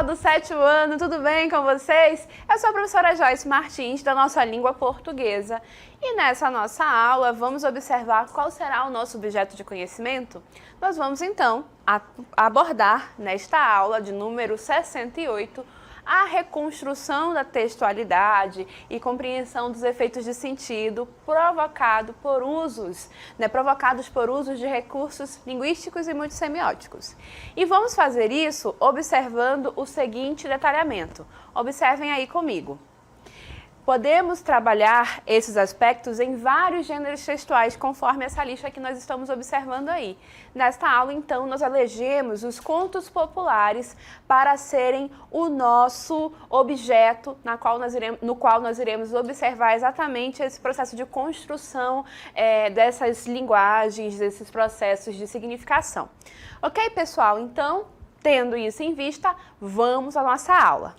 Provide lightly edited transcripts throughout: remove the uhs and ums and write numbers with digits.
do 7º ano, tudo bem com vocês? Eu sou a professora Joyce Martins, da nossa língua portuguesa. E nessa nossa aula, vamos observar qual será o nosso objeto de conhecimento? Nós vamos, então, abordar nesta aula de número 68, a reconstrução da textualidade e compreensão dos efeitos de sentido provocados por usos de recursos linguísticos e multissemióticos. E vamos fazer isso observando o seguinte detalhamento. Observem aí comigo. Podemos trabalhar esses aspectos em vários gêneros textuais, conforme essa lista que nós estamos observando aí. Nesta aula, então, nós elegemos os contos populares para serem o nosso objeto, no qual nós iremos observar exatamente esse processo de construção dessas linguagens, desses processos de significação. Ok, pessoal? Então, tendo isso em vista, vamos à nossa aula.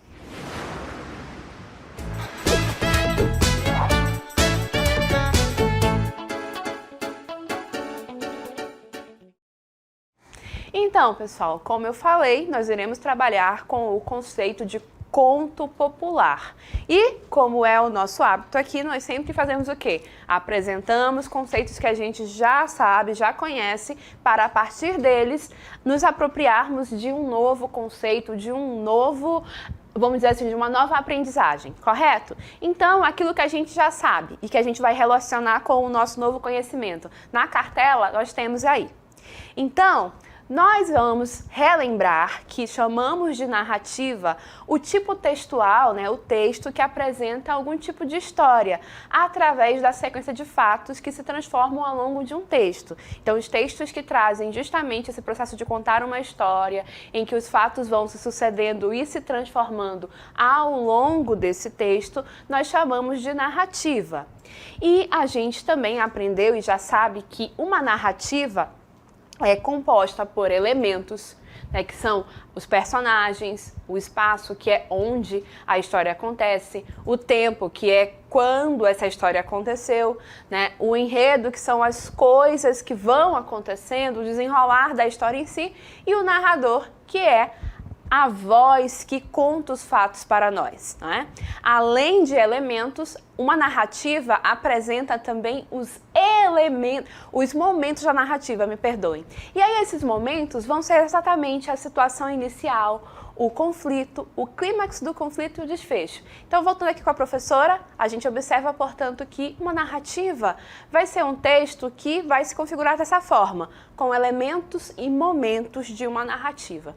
Então, pessoal, como eu falei, nós iremos trabalhar com o conceito de conto popular. E, como é o nosso hábito aqui, nós sempre fazemos o quê? Apresentamos conceitos que a gente já sabe, já conhece, para a partir deles nos apropriarmos de um novo conceito, de um novo, vamos dizer assim, de uma nova aprendizagem, correto? Então, aquilo que a gente já sabe e que a gente vai relacionar com o nosso novo conhecimento. Na cartela, nós temos aí. Então, nós vamos relembrar que chamamos de narrativa o tipo textual, o texto que apresenta algum tipo de história, através da sequência de fatos que se transformam ao longo de um texto. Então, os textos que trazem justamente esse processo de contar uma história, em que os fatos vão se sucedendo e se transformando ao longo desse texto, nós chamamos de narrativa. E a gente também aprendeu e já sabe que uma narrativa é composta por elementos, que são os personagens, o espaço, que é onde a história acontece, o tempo, que é quando essa história aconteceu, o enredo, que são as coisas que vão acontecendo, o desenrolar da história em si, e o narrador, que é a voz que conta os fatos para nós. Além de elementos, uma narrativa apresenta também os momentos da narrativa, me perdoem. E aí esses momentos vão ser exatamente a situação inicial, o conflito, o clímax do conflito e o desfecho. Então, voltando aqui com a professora, a gente observa, portanto, que uma narrativa vai ser um texto que vai se configurar dessa forma, com elementos e momentos de uma narrativa.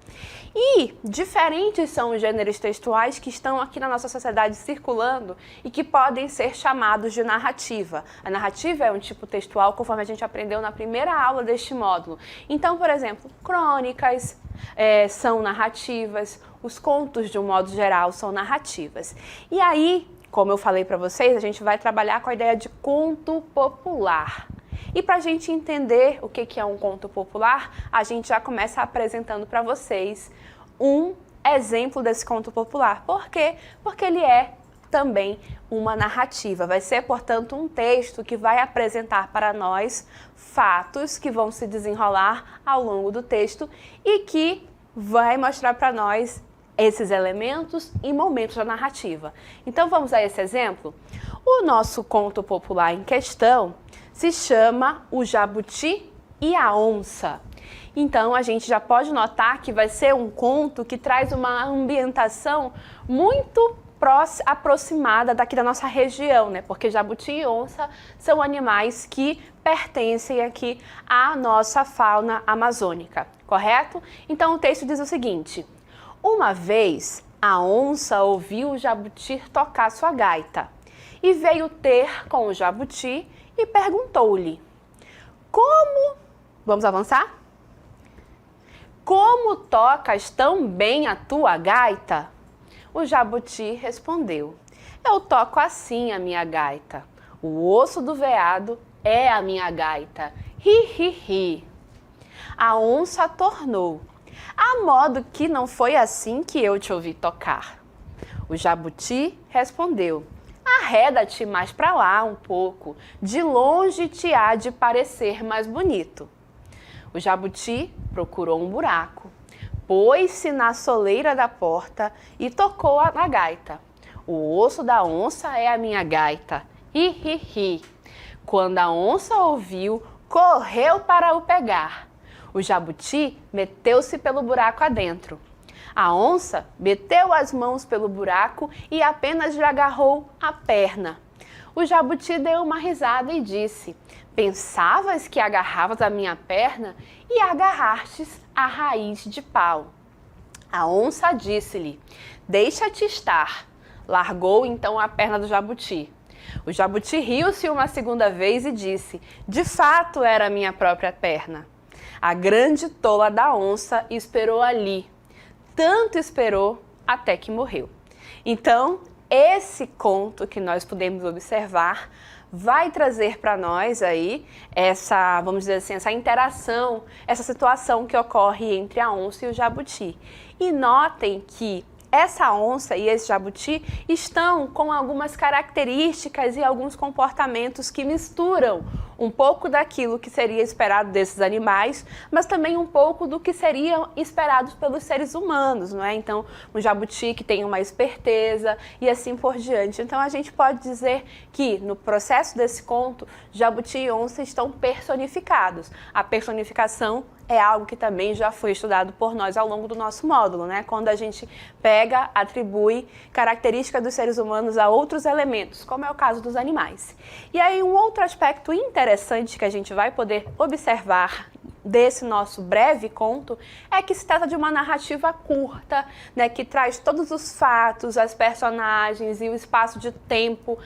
E diferentes são os gêneros textuais que estão aqui na nossa sociedade circulando e que podem ser chamados de narrativa. A narrativa é um tipo textual, conforme a gente aprendeu na primeira aula deste módulo. Então, por exemplo, crônicas são narrativas, os contos, de um modo geral, são narrativas. E aí, como eu falei para vocês, a gente vai trabalhar com a ideia de conto popular. E para a gente entender o que é um conto popular, a gente já começa apresentando para vocês um exemplo desse conto popular. Por quê? Porque ele é também uma narrativa. Vai ser, portanto, um texto que vai apresentar para nós fatos que vão se desenrolar ao longo do texto e que vai mostrar para nós esses elementos e momentos da narrativa. Então, vamos a esse exemplo? O nosso conto popular em questão se chama O Jabuti e a Onça. Então, a gente já pode notar que vai ser um conto que traz uma ambientação muito aproximada daqui da nossa região, porque jabuti e onça são animais que pertencem aqui à nossa fauna amazônica, correto? Então, o texto diz o seguinte: uma vez, a onça ouviu o jabuti tocar sua gaita e veio ter com o jabuti e perguntou-lhe: como... Vamos avançar? Como tocas tão bem a tua gaita? O jabuti respondeu: eu toco assim a minha gaita. O osso do veado é a minha gaita. Ri, ri, ri. A onça tornou: a modo que não foi assim que eu te ouvi tocar. O jabuti respondeu: arreda-te mais para lá um pouco, de longe te há de parecer mais bonito. O jabuti procurou um buraco, pôs-se na soleira da porta e tocou na gaita. O osso da onça é a minha gaita. Hi, hi, hi. Quando a onça ouviu, correu para o pegar. O jabuti meteu-se pelo buraco adentro. A onça meteu as mãos pelo buraco e apenas lhe agarrou a perna. O jabuti deu uma risada e disse: pensavas que agarravas a minha perna e agarrastes a raiz de pau. A onça disse-lhe: deixa-te estar. Largou então a perna do jabuti. O jabuti riu-se uma segunda vez e disse: de fato era a minha própria perna. A grande tola da onça esperou ali. Tanto esperou até que morreu. Então, esse conto que nós podemos observar vai trazer para nós aí essa, vamos dizer assim, essa interação, essa situação que ocorre entre a onça e o jabuti. E notem que essa onça e esse jabuti estão com algumas características e alguns comportamentos que misturam um pouco daquilo que seria esperado desses animais, mas também um pouco do que seriam esperados pelos seres humanos, não é? Então, um jabuti que tem uma esperteza e assim por diante. Então, a gente pode dizer que no processo desse conto, jabuti e onça estão personificados. A personificação é algo que também já foi estudado por nós ao longo do nosso módulo, né? Quando a gente pega, atribui características dos seres humanos a outros elementos, como é o caso dos animais. E aí um outro aspecto interessante que a gente vai poder observar desse nosso breve conto é que se trata de uma narrativa curta, né, que traz todos os fatos, as personagens e o espaço de tempo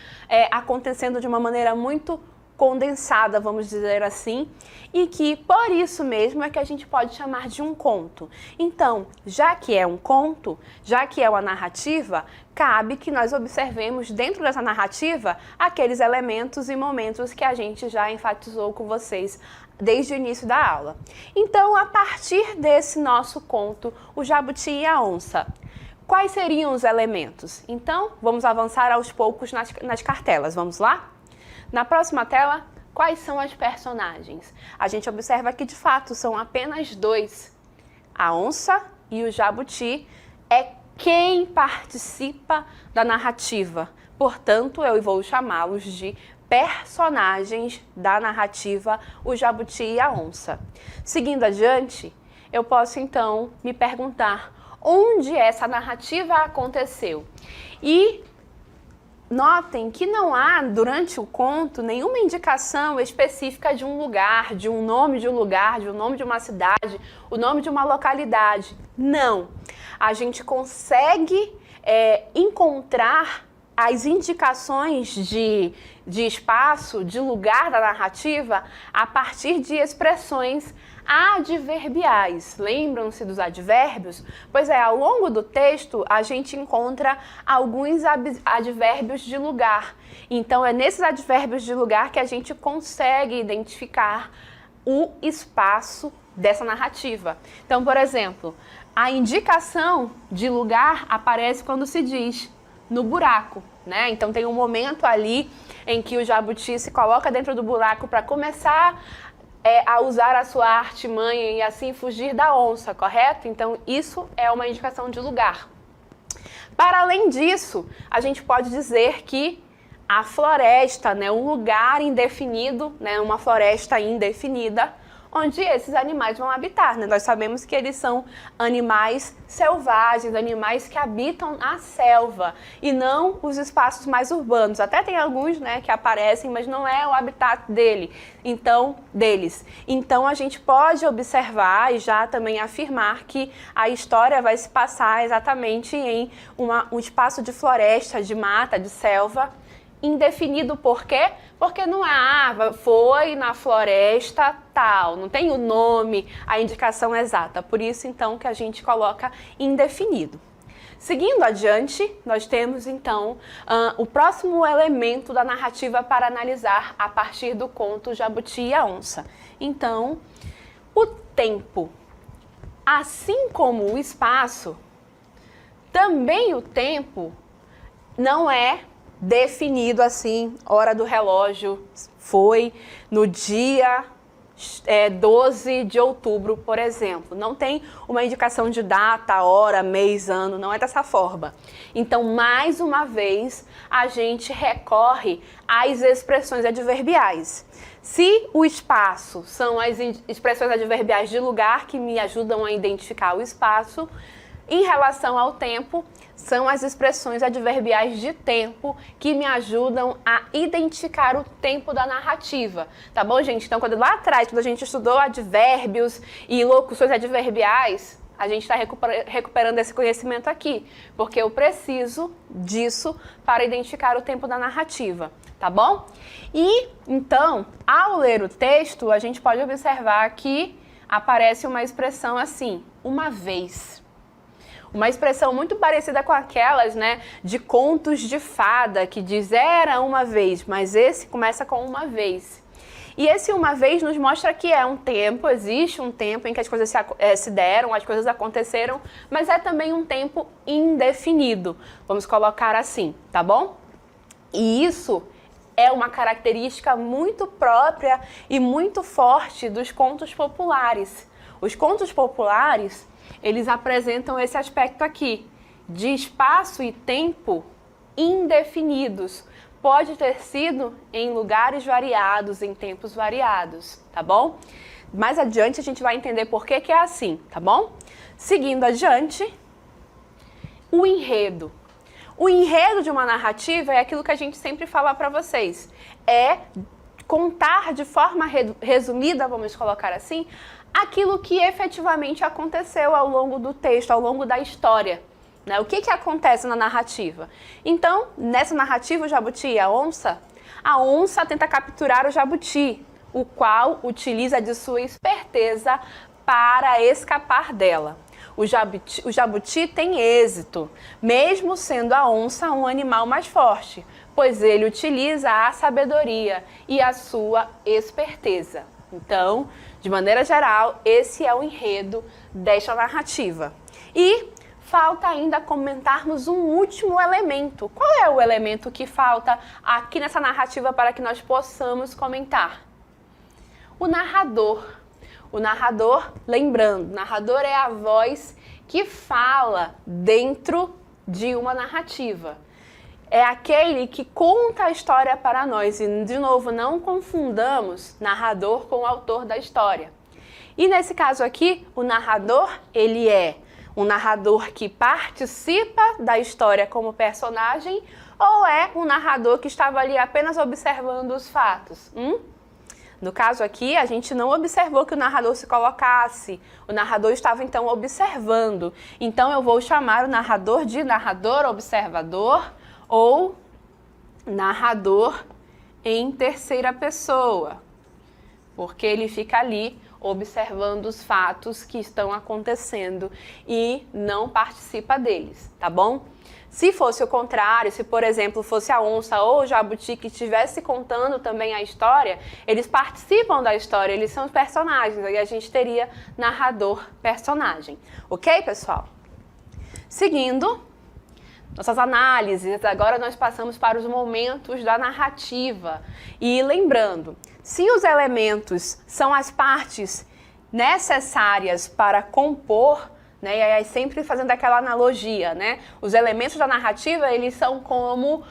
acontecendo de uma maneira muito condensada, vamos dizer assim, e que por isso mesmo é que a gente pode chamar de um conto. Então, já que é um conto, já que é uma narrativa, cabe que nós observemos dentro dessa narrativa aqueles elementos e momentos que a gente já enfatizou com vocês desde o início da aula. Então, a partir desse nosso conto, o Jabuti e a Onça, quais seriam os elementos? Então, vamos avançar aos poucos nas cartelas. Vamos lá? Na próxima tela, quais são as personagens? A gente observa que, de fato, são apenas dois. A onça e o jabuti é quem participa da narrativa. Portanto, eu vou chamá-los de personagens da narrativa, o jabuti e a onça. Seguindo adiante, eu posso, então, me perguntar onde essa narrativa aconteceu. E notem que não há, durante o conto, nenhuma indicação específica de um lugar, de um nome de um lugar, de um nome de uma cidade, o nome de uma localidade. Não. A gente consegue encontrar as indicações de espaço, de lugar da narrativa, a partir de expressões adverbiais. Lembram-se dos advérbios? Pois é, ao longo do texto a gente encontra alguns advérbios de lugar. Então é nesses advérbios de lugar que a gente consegue identificar o espaço dessa narrativa. Então, por exemplo, a indicação de lugar aparece quando se diz no buraco, né? Então tem um momento ali em que o jabuti se coloca dentro do buraco para começar a usar a sua artimanha e assim fugir da onça, correto? Então isso é uma indicação de lugar. Para além disso, a gente pode dizer que a floresta, né, um lugar indefinido, né, uma floresta indefinida, onde esses animais vão habitar, né? Nós sabemos que eles são animais selvagens, animais que habitam a selva e não os espaços mais urbanos. Até tem alguns, né, que aparecem, mas não é o habitat deles. Então a gente pode observar e já também afirmar que a história vai se passar exatamente em um espaço de floresta, de mata, de selva, indefinido. Por quê? Porque não foi na floresta tal, não tem o nome, a indicação exata. Por isso, então, que a gente coloca indefinido. Seguindo adiante, nós temos, então, o próximo elemento da narrativa para analisar a partir do conto Jabuti e a Onça. Então, o tempo. Assim como o espaço, também o tempo não é definido assim, hora do relógio, foi no dia 12 de outubro, por exemplo. Não tem uma indicação de data, hora, mês, ano, não é dessa forma. Então, mais uma vez, a gente recorre às expressões adverbiais. Se o espaço são as expressões adverbiais de lugar que me ajudam a identificar o espaço, em relação ao tempo, são as expressões adverbiais de tempo que me ajudam a identificar o tempo da narrativa. Tá bom, gente? Então, quando lá atrás, quando a gente estudou advérbios e locuções adverbiais, a gente está recuperando esse conhecimento aqui, porque eu preciso disso para identificar o tempo da narrativa, tá bom? E, então, ao ler o texto, a gente pode observar que aparece uma expressão assim, uma vez. Uma expressão muito parecida com aquelas, né, de contos de fada, que diz era uma vez, mas esse começa com uma vez. E esse uma vez nos mostra que é um tempo, existe um tempo em que as coisas se deram, as coisas aconteceram, mas é também um tempo indefinido, vamos colocar assim, tá bom? E isso é uma característica muito própria e muito forte dos contos populares. Os contos populares, eles apresentam esse aspecto aqui, de espaço e tempo indefinidos. Pode ter sido em lugares variados, em tempos variados, tá bom? Mais adiante a gente vai entender por que é assim, tá bom? Seguindo adiante, o enredo. O enredo de uma narrativa é aquilo que a gente sempre fala para vocês. É contar de forma resumida, vamos colocar assim, aquilo que efetivamente aconteceu ao longo do texto, ao longo da história. Né? O que acontece na narrativa? Então, nessa narrativa, o jabuti e a onça tenta capturar o jabuti, o qual utiliza de sua esperteza para escapar dela. O jabuti tem êxito, mesmo sendo a onça um animal mais forte, pois ele utiliza a sabedoria e a sua esperteza. Então, de maneira geral, esse é o enredo desta narrativa. E falta ainda comentarmos um último elemento. Qual é o elemento que falta aqui nessa narrativa para que nós possamos comentar? O narrador. O narrador, lembrando, o narrador é a voz que fala dentro de uma narrativa. É aquele que conta a história para nós. E, de novo, não confundamos narrador com o autor da história. E nesse caso aqui, o narrador, ele é um narrador que participa da história como personagem ou é um narrador que estava ali apenas observando os fatos? No caso aqui, a gente não observou que o narrador se colocasse. O narrador estava, então, observando. Então, eu vou chamar o narrador de narrador observador ou narrador em terceira pessoa, porque ele fica ali observando os fatos que estão acontecendo e não participa deles, tá bom? Se fosse o contrário, se por exemplo fosse a onça ou o jabuti que estivesse contando também a história, eles participam da história, eles são os personagens, aí a gente teria narrador-personagem. Ok, pessoal? Seguindo nossas análises, agora nós passamos para os momentos da narrativa. E lembrando, se os elementos são as partes necessárias para compor, né, e aí sempre fazendo aquela analogia, né, os elementos da narrativa, eles são como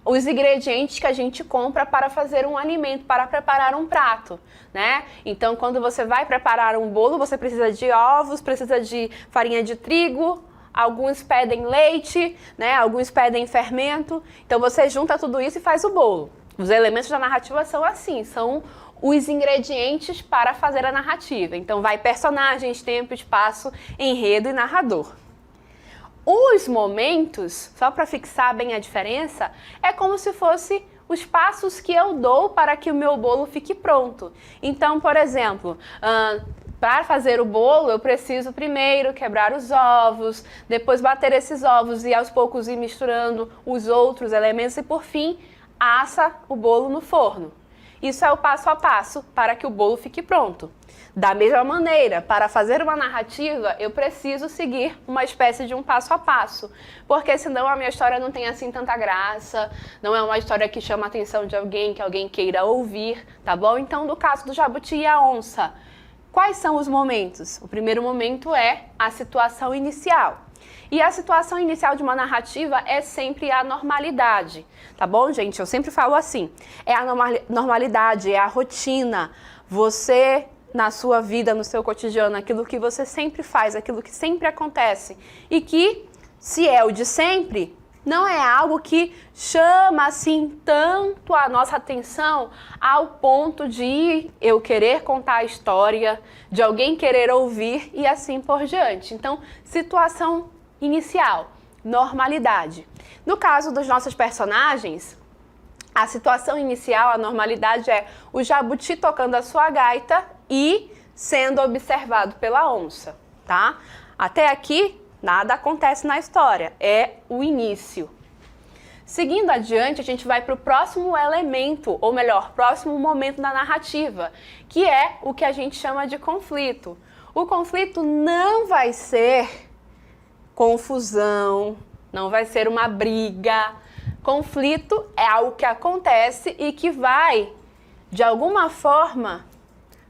os ingredientes que a gente compra para fazer um alimento, para preparar um prato, né? Então, quando você vai preparar um bolo, você precisa de ovos, precisa de farinha de trigo, alguns pedem leite, né? Alguns pedem fermento. Então você junta tudo isso e faz o bolo. Os elementos da narrativa são assim, são os ingredientes para fazer a narrativa. Então vai personagens, tempo, espaço, enredo e narrador. Os momentos, só para fixar bem a diferença, é como se fosse os passos que eu dou para que o meu bolo fique pronto. Então, por exemplo, para fazer o bolo, eu preciso primeiro quebrar os ovos, depois bater esses ovos e aos poucos ir misturando os outros elementos e, por fim, assa o bolo no forno. Isso é o passo a passo para que o bolo fique pronto. Da mesma maneira, para fazer uma narrativa, eu preciso seguir uma espécie de um passo a passo, porque senão a minha história não tem assim tanta graça, não é uma história que chama a atenção de alguém, que alguém queira ouvir, tá bom? Então, no caso do Jabuti e a Onça, quais são os momentos? O primeiro momento é a situação inicial. E a situação inicial de uma narrativa é sempre a normalidade, tá bom, gente? Eu sempre falo assim, é a normalidade, é a rotina, você na sua vida, no seu cotidiano, aquilo que você sempre faz, aquilo que sempre acontece e que, se é o de sempre, não é algo que chama assim tanto a nossa atenção ao ponto de eu querer contar a história, de alguém querer ouvir e assim por diante. Então, situação inicial, normalidade. No caso dos nossos personagens, a situação inicial, a normalidade é o Jabuti tocando a sua gaita e sendo observado pela onça, tá? Até aqui, nada acontece na história, é o início. Seguindo adiante, a gente vai para o próximo elemento, ou melhor, próximo momento da narrativa, que é o que a gente chama de conflito. O conflito não vai ser confusão, não vai ser uma briga. Conflito é algo que acontece e que vai, de alguma forma,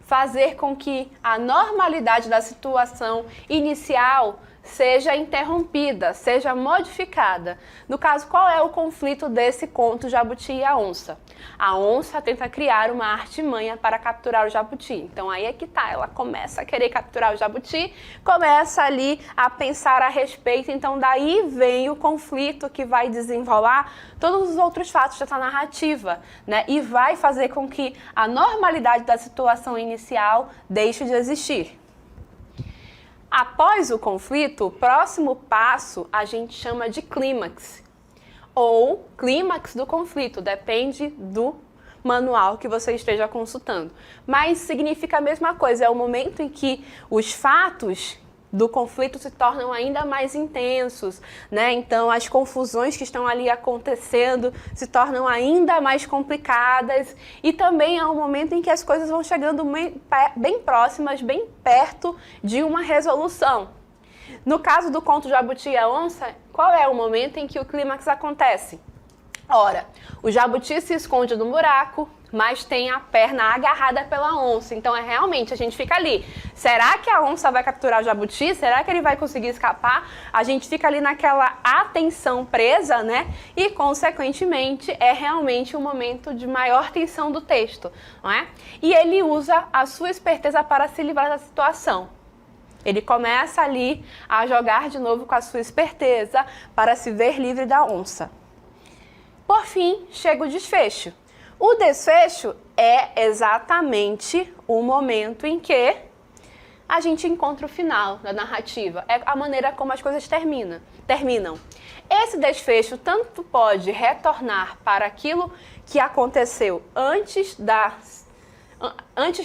fazer com que a normalidade da situação inicial seja interrompida, seja modificada. No caso, qual é o conflito desse conto Jabuti e a Onça? A onça tenta criar uma artimanha para capturar o jabuti. Então aí é que tá, ela começa a querer capturar o jabuti, começa ali a pensar a respeito, então daí vem o conflito que vai desenrolar todos os outros fatos dessa narrativa, né? E vai fazer com que a normalidade da situação inicial deixe de existir. Após o conflito, o próximo passo a gente chama de clímax, ou clímax do conflito, depende do manual que você esteja consultando. Mas significa a mesma coisa, é o momento em que os fatos do conflito se tornam ainda mais intensos, né? Então as confusões que estão ali acontecendo se tornam ainda mais complicadas e também é um momento em que as coisas vão chegando bem próximas, bem perto de uma resolução. No caso do conto Jabuti e a Onça, qual é o momento em que o clímax acontece? Ora, o jabuti se esconde no buraco, mas tem a perna agarrada pela onça. Então, realmente, a gente fica ali. Será que a onça vai capturar o jabuti? Será que ele vai conseguir escapar? A gente fica ali naquela atenção presa, né? E, consequentemente, é realmente o momento de maior tensão do texto, não é? E ele usa a sua esperteza para se livrar da situação. Ele começa ali a jogar de novo com a sua esperteza para se ver livre da onça. Por fim, chega o desfecho. O desfecho é exatamente o momento em que a gente encontra o final da narrativa. É a maneira como as coisas terminam. Esse desfecho tanto pode retornar para aquilo que aconteceu antes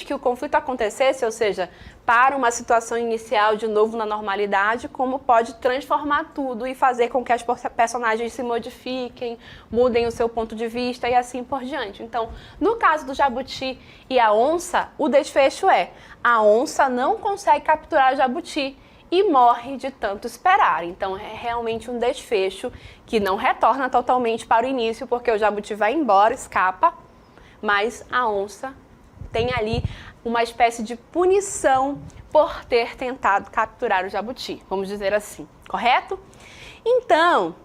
que o conflito acontecesse, ou seja, para uma situação inicial de novo na normalidade, como pode transformar tudo e fazer com que as personagens se modifiquem, mudem o seu ponto de vista e assim por diante. Então, no caso do jabuti e a onça, o desfecho é: a onça não consegue capturar o jabuti e morre de tanto esperar. Então, é realmente um desfecho que não retorna totalmente para o início, porque o jabuti vai embora, escapa, mas a onça tem ali uma espécie de punição por ter tentado capturar o jabuti, vamos dizer assim, correto? Então,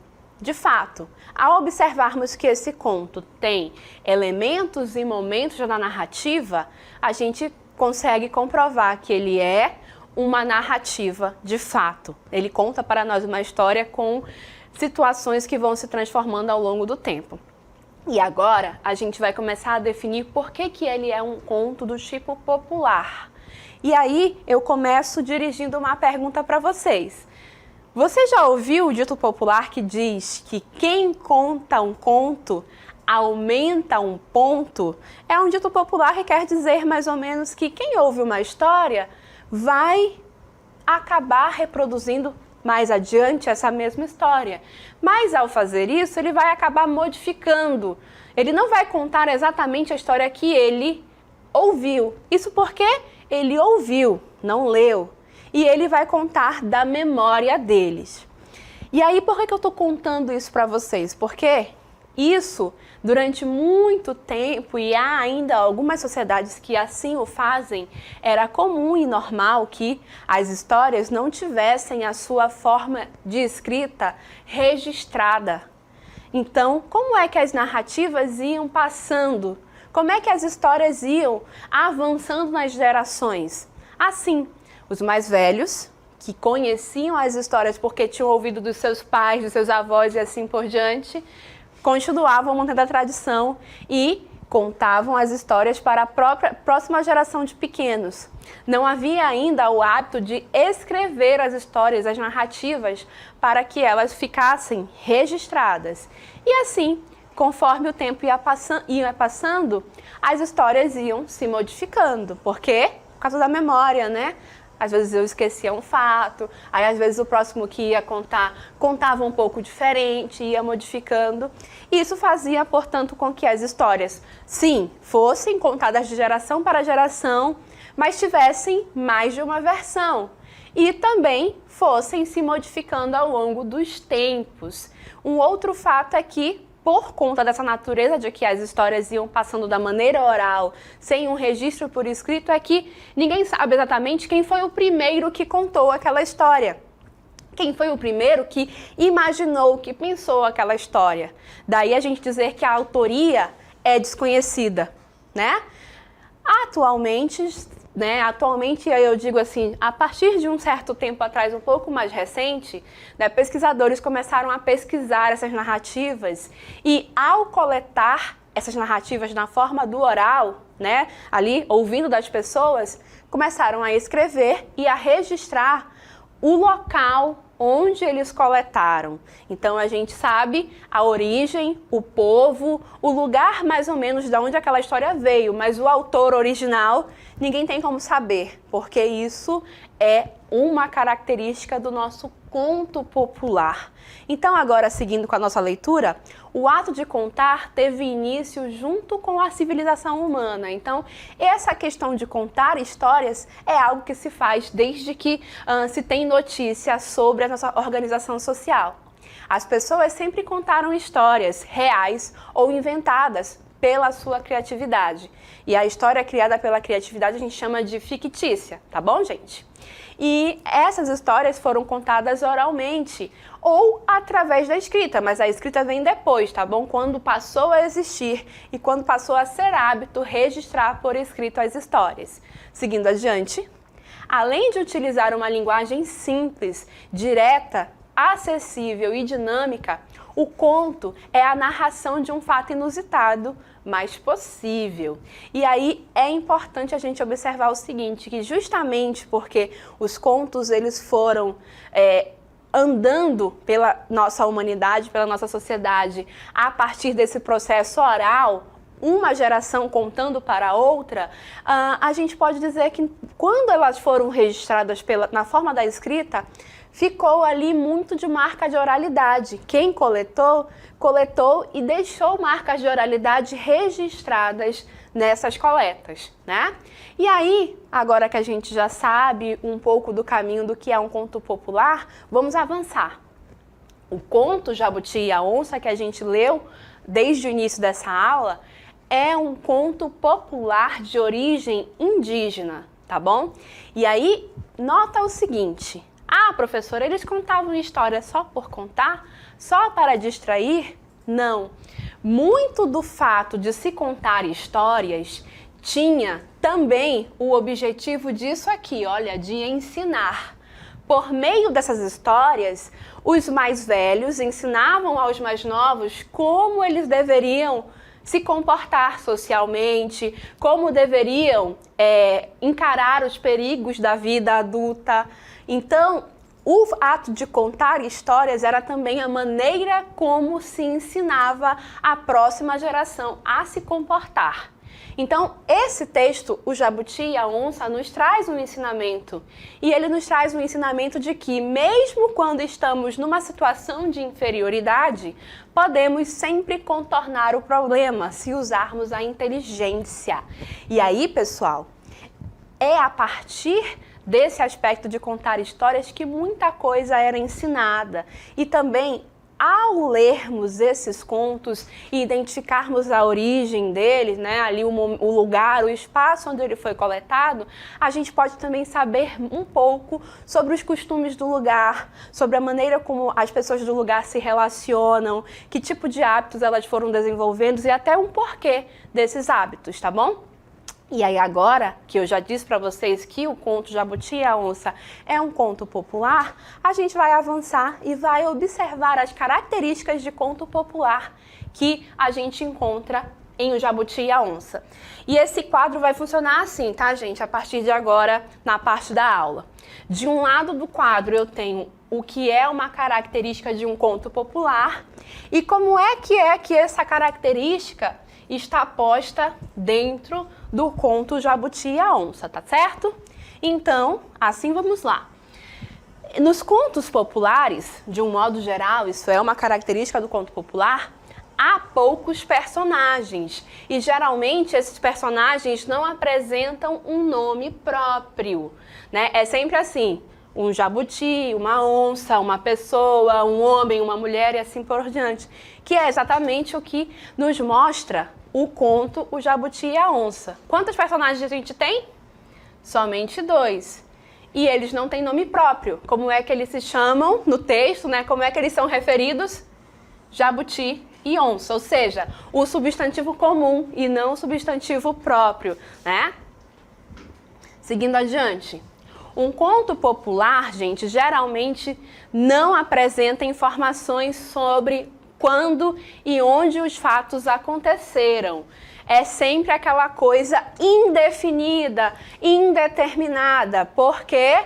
de fato, ao observarmos que esse conto tem elementos e momentos da narrativa, a gente consegue comprovar que ele é uma narrativa de fato. Ele conta para nós uma história com situações que vão se transformando ao longo do tempo. E agora a gente vai começar a definir por que ele é um conto do tipo popular. E aí eu começo dirigindo uma pergunta para vocês. Você já ouviu o dito popular que diz que quem conta um conto aumenta um ponto? É um dito popular que quer dizer mais ou menos que quem ouve uma história vai acabar reproduzindo mais adiante essa mesma história. Mas ao fazer isso, ele vai acabar modificando Ele não vai contar exatamente a história que ele ouviu. Isso porque ele ouviu, não leu. E ele vai contar da memória deles. E aí, por que eu estou contando isso para vocês? Porque isso, durante muito tempo, e há ainda algumas sociedades que assim o fazem, era comum e normal que as histórias não tivessem a sua forma de escrita registrada. Então, como é que as narrativas iam passando? Como é que as histórias iam avançando nas gerações? Assim, os mais velhos, que conheciam as histórias porque tinham ouvido dos seus pais, dos seus avós e assim por diante, continuavam mantendo a tradição e contavam as histórias para a próxima geração de pequenos. Não havia ainda o hábito de escrever as histórias, as narrativas, para que elas ficassem registradas. E assim, conforme o tempo ia passando, as histórias iam se modificando. Por quê? Por causa da memória, né? Às vezes eu esquecia um fato, aí às vezes o próximo que ia contar, contava um pouco diferente, ia modificando. E isso fazia, portanto, com que as histórias, sim, fossem contadas de geração para geração, mas tivessem mais de uma versão. E também fossem se modificando ao longo dos tempos. Um outro fato é que, por conta dessa natureza de que as histórias iam passando da maneira oral, sem um registro por escrito, é que ninguém sabe exatamente quem foi o primeiro que contou aquela história. Quem foi o primeiro que imaginou, que pensou aquela história. Daí a gente dizer que a autoria é desconhecida, né? Atualmente, eu digo assim, a partir de um certo tempo atrás, um pouco mais recente, né, pesquisadores começaram a pesquisar essas narrativas e, ao coletar essas narrativas na forma do oral, né, ali ouvindo das pessoas, começaram a escrever e a registrar o local onde eles coletaram. Então a gente sabe a origem, o povo, o lugar mais ou menos de onde aquela história veio, mas o autor original ninguém tem como saber, porque isso é uma característica do nosso conto popular. Então agora, seguindo com a nossa leitura, o ato de contar teve início junto com a civilização humana. Então, essa questão de contar histórias é algo que se faz desde que se tem notícia sobre a nossa organização social. As pessoas sempre contaram histórias reais ou inventadas pela sua criatividade. E a história criada pela criatividade a gente chama de fictícia, tá bom, gente? E essas histórias foram contadas oralmente ou através da escrita, mas a escrita vem depois, tá bom? Quando passou a existir e quando passou a ser hábito registrar por escrito as histórias. Seguindo adiante, além de utilizar uma linguagem simples, direta, acessível e dinâmica, o conto é a narração de um fato inusitado, mas possível. E aí é importante a gente observar o seguinte, que justamente porque os contos eles foram andando pela nossa humanidade, pela nossa sociedade, a partir desse processo oral, uma geração contando para a outra, a gente pode dizer que quando elas foram registradas na forma da escrita, ficou ali muito de marca de oralidade. Quem coletou e deixou marcas de oralidade registradas nessas coletas, né? E aí, agora que a gente já sabe um pouco do caminho do que é um conto popular, vamos avançar. O conto Jabuti e a Onça, que a gente leu desde o início dessa aula, é um conto popular de origem indígena, tá bom? E aí, nota o seguinte: ah, professora, eles contavam história só por contar? Só para distrair? Não. Muito do fato de se contar histórias tinha também o objetivo disso aqui, olha, de ensinar. Por meio dessas histórias, os mais velhos ensinavam aos mais novos como eles deveriam se comportar socialmente, como deveriam encarar os perigos da vida adulta. Então, o ato de contar histórias era também a maneira como se ensinava a próxima geração a se comportar. Então, esse texto, O Jabuti e a Onça, nos traz um ensinamento. E ele nos traz um ensinamento de que, mesmo quando estamos numa situação de inferioridade, podemos sempre contornar o problema se usarmos a inteligência. E aí, pessoal, é a partir desse aspecto de contar histórias que muita coisa era ensinada. E também, ao lermos esses contos e identificarmos a origem deles, né, ali o lugar, o espaço onde ele foi coletado, a gente pode também saber um pouco sobre os costumes do lugar, sobre a maneira como as pessoas do lugar se relacionam, que tipo de hábitos elas foram desenvolvendo e até um porquê desses hábitos, tá bom? E aí agora, que eu já disse para vocês que o conto Jabuti e a Onça é um conto popular, a gente vai avançar e vai observar as características de conto popular que a gente encontra em O Jabuti e a Onça. E esse quadro vai funcionar assim, tá, gente? A partir de agora, na parte da aula. De um lado do quadro eu tenho o que é uma característica de um conto popular e como é que essa característica está posta dentro do conto Jabuti e a Onça, tá certo? Então, assim vamos lá. Nos contos populares, de um modo geral, isso é uma característica do conto popular, há poucos personagens e geralmente esses personagens não apresentam um nome próprio, né? É sempre assim, um jabuti, uma onça, uma pessoa, um homem, uma mulher e assim por diante, que é exatamente o que nos mostra o conto O Jabuti e a Onça. Quantos personagens a gente tem? Somente 2. E eles não têm nome próprio. Como é que eles se chamam no texto, né? Como é que eles são referidos? Jabuti e onça, ou seja, o substantivo comum e não o substantivo próprio, né? Seguindo adiante. Um conto popular, gente, geralmente não apresenta informações sobre quando e onde os fatos aconteceram. É sempre aquela coisa indefinida, indeterminada. Por quê?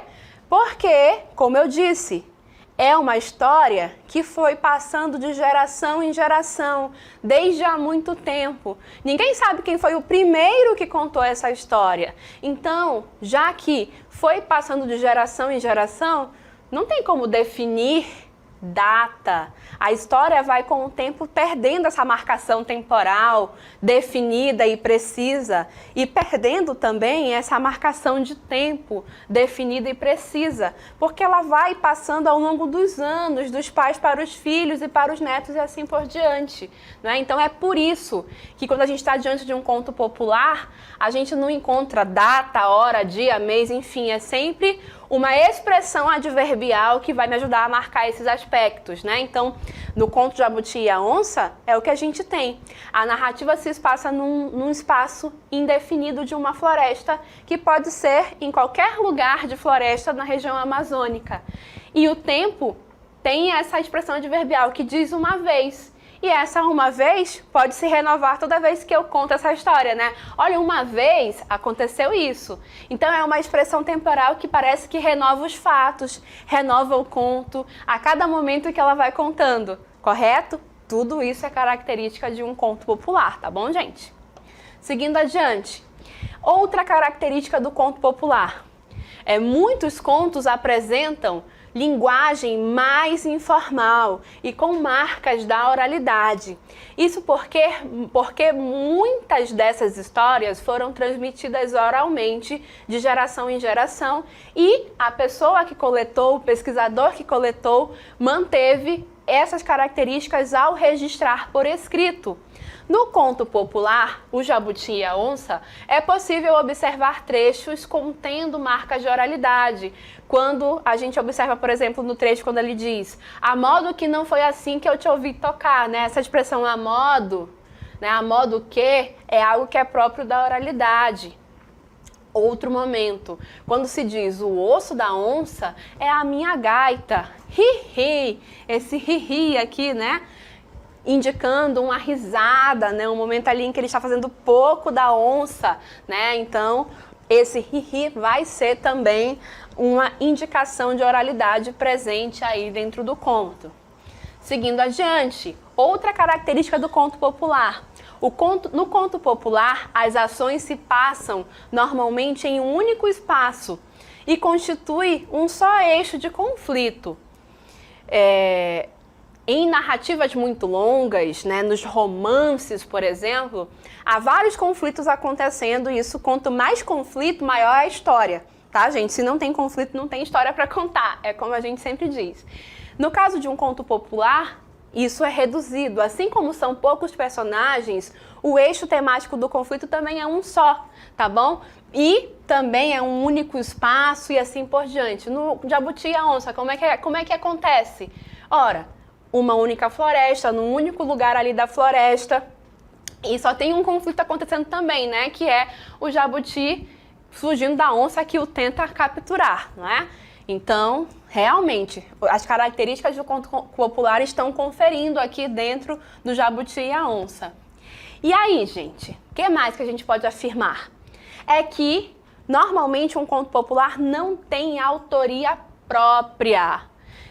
Porque, como eu disse, é uma história que foi passando de geração em geração, desde há muito tempo. Ninguém sabe quem foi o primeiro que contou essa história. Então, já que foi passando de geração em geração, não tem como definir data. A história vai com o tempo perdendo essa marcação temporal definida e precisa e perdendo também essa marcação de tempo definida e precisa, porque ela vai passando ao longo dos anos, dos pais para os filhos e para os netos e assim por diante, né? Então é por isso que quando a gente está diante de um conto popular, a gente não encontra data, hora, dia, mês, enfim, é sempre uma expressão adverbial que vai me ajudar a marcar esses aspectos, né? Então, no conto Jabuti e a Onça, é o que a gente tem. A narrativa se passa num espaço indefinido de uma floresta, que pode ser em qualquer lugar de floresta na região amazônica. E o tempo tem essa expressão adverbial que diz uma vez. E essa uma vez pode se renovar toda vez que eu conto essa história, né? Olha, uma vez aconteceu isso. Então é uma expressão temporal que parece que renova os fatos, renova o conto a cada momento que ela vai contando, correto? Tudo isso é característica de um conto popular, tá bom, gente? Seguindo adiante, outra característica do conto popular. Muitos contos apresentam linguagem mais informal e com marcas da oralidade. Isso porque muitas dessas histórias foram transmitidas oralmente de geração em geração e a pessoa que coletou, o pesquisador que coletou, manteve essas características ao registrar por escrito. No conto popular, O Jabuti e a Onça, é possível observar trechos contendo marcas de oralidade. Quando a gente observa, por exemplo, no trecho quando ele diz "a modo que não foi assim que eu te ouvi tocar", né? Essa expressão "a modo", né? "A modo que" é algo que é próprio da oralidade. Outro momento, quando se diz "o osso da onça é a minha gaita", hi-hi, esse hi-hi aqui, né? Indicando uma risada, né? Um momento ali em que ele está fazendo pouco da onça, né? Então, esse hi-hi vai ser também uma indicação de oralidade presente aí dentro do conto. Seguindo adiante, outra característica do conto popular. No conto popular, as ações se passam normalmente em um único espaço e constitui um só eixo de conflito. Em narrativas muito longas, né, nos romances, por exemplo, há vários conflitos acontecendo e isso, quanto mais conflito, maior é a história. Tá, gente? Se não tem conflito, não tem história para contar. É como a gente sempre diz. No caso de um conto popular, isso é reduzido. Assim como são poucos personagens, o eixo temático do conflito também é um só, tá bom? E também é um único espaço e assim por diante. No Jabuti e a Onça, como é que acontece? Ora, uma única floresta, num único lugar ali da floresta, e só tem um conflito acontecendo também, né? Que é o jabuti fugindo da onça que o tenta capturar, não é? Então, realmente, as características do conto popular estão conferindo aqui dentro do Jabuti e a Onça. E aí, gente, o que mais que a gente pode afirmar? É que, normalmente, um conto popular não tem autoria própria,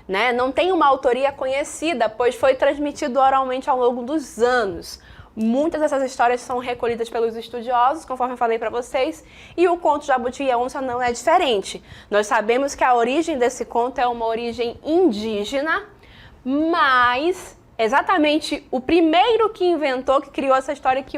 né? Não tem uma autoria conhecida, pois foi transmitido oralmente ao longo dos anos. Muitas dessas histórias são recolhidas pelos estudiosos, conforme eu falei para vocês, e o conto Jabuti e a Onça não é diferente. Nós sabemos que a origem desse conto é uma origem indígena, mas exatamente o primeiro que inventou, que criou essa história, que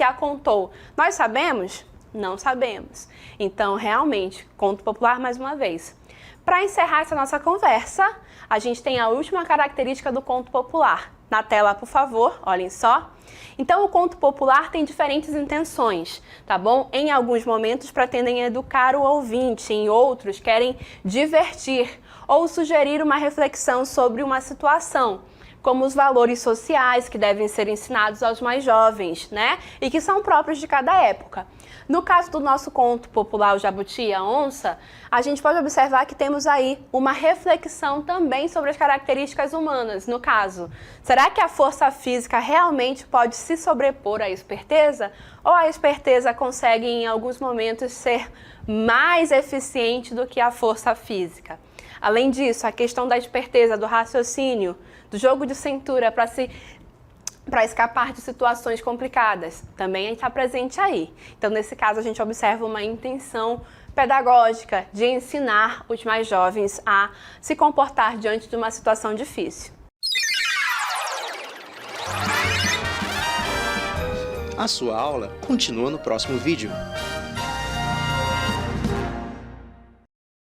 a contou, nós sabemos? Não sabemos. Então, realmente, conto popular mais uma vez. Para encerrar essa nossa conversa, a gente tem a última característica do conto popular. Na tela, por favor, olhem só. Então, o conto popular tem diferentes intenções, tá bom? Em alguns momentos pretendem educar o ouvinte, em outros querem divertir ou sugerir uma reflexão sobre uma situação, como os valores sociais que devem ser ensinados aos mais jovens, né? E que são próprios de cada época. No caso do nosso conto popular, o Jabuti e a Onça, a gente pode observar que temos aí uma reflexão também sobre as características humanas. No caso, será que a força física realmente pode se sobrepor à esperteza? Ou a esperteza consegue, em alguns momentos, ser mais eficiente do que a força física? Além disso, a questão da esperteza, do raciocínio, do jogo de cintura para escapar de situações complicadas, também está presente aí. Então, nesse caso, a gente observa uma intenção pedagógica de ensinar os mais jovens a se comportar diante de uma situação difícil. A sua aula continua no próximo vídeo.